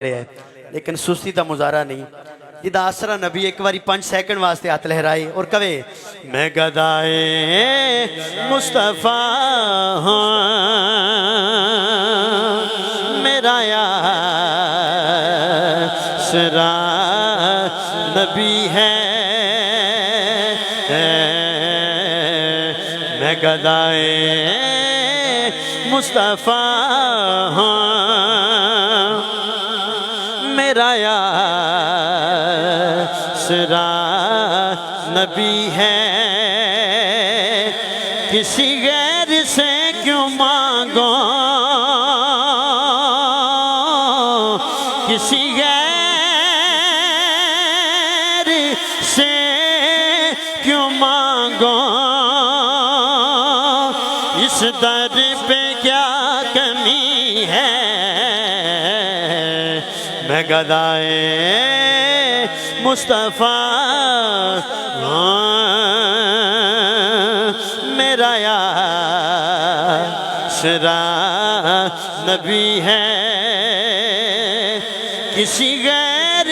है, लेकिन सुस्ती का मुजाहरा नहीं। जिदा आसरा नबी एक बारी 5 सेकंड वास्ते हाथ लहराए और कवे मैं गदाए मुस्तफा हाँ, मेरा यासरा नबी है, मैं गदाए मुस्तफा हाँ, मेरा यासरा नबी है। किसी गैर से क्यों मांगो, किसी गैर से क्यों मांगो, इस दर पे क्या कमी है। मैं गदाए मुस्तफा मेरा यासरा नबी है। किसी गैर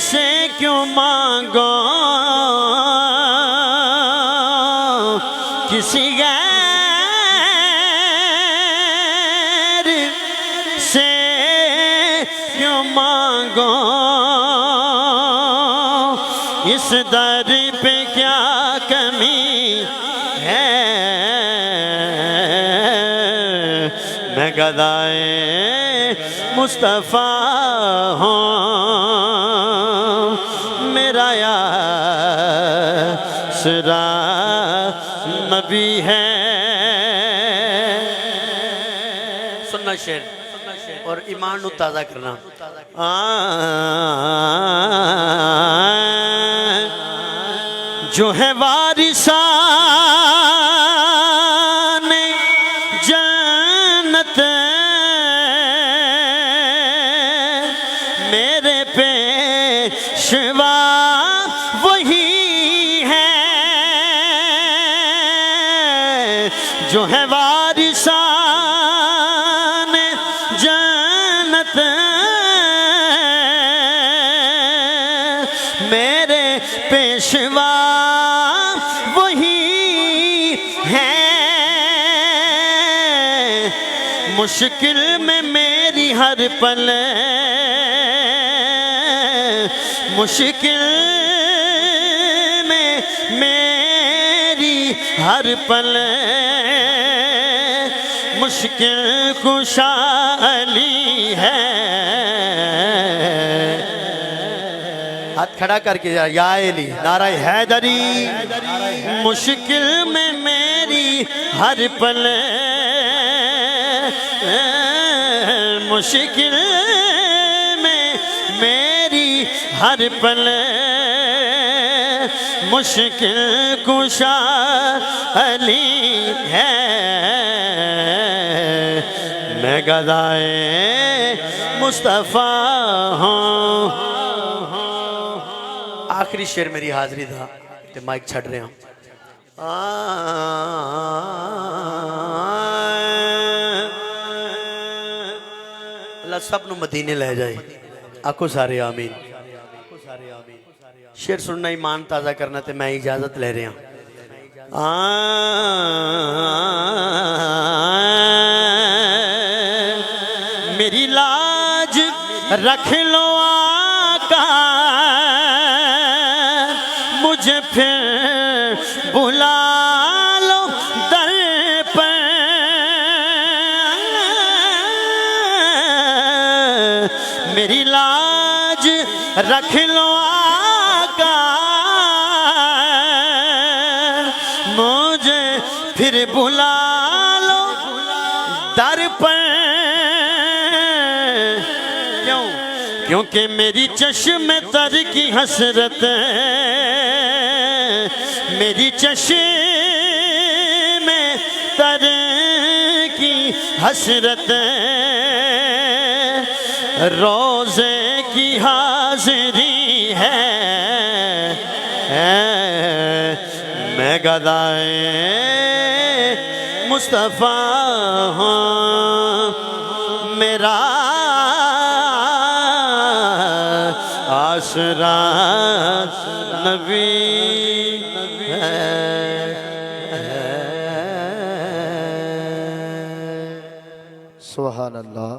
से क्यों मांगो, किसी गैर से क्यों मांगो, इस दर पे क्या कमी है। मैं गदाए मुस्तफा हूँ, मेरा यासरा नबी है। सुनना शेर और ईमान को ताज़ा करना। जो है वारिसान जन्नत मेरे पेशवा वही है। जो है वारिसान जन्नत मेरे पेशवा वही है। मुश्किल में मेरी हर पल, मुश्किल में मेरी हर पल, मुश्किल कुशा अली है। हाथ खड़ा करके या अली नारा हैदरी। मुश्किल में मेरी हर पल, मुश्किल में मेरी हर पल, मुश्किल कुशा अली है। मैं गदाए मुस्तफा हूँ। आखिरी शेर मेरी हाजरी था ते माइक छड़ रहे हैं। अल्लाह सब नू मदीने ले जाए। आखो सारे आमीन। शेर सुनना ईमान ताज़ा करना ते मैं इजाजत ले रहा। मेरी लाज रख लो आका, मुझे फिर बुला लो दर पर। मेरी लाज रख लो आका, मुझे फिर बुला लो दर पर। क्यों? क्योंकि मेरी चश्मे तर की हसरत, मेरी चश्मे तर की हसरत, रोज़े की हाज़िरी है। मैं गदाए मुस्तफा हूँ, मेरा आसरा नबी है। सुभान अल्लाह।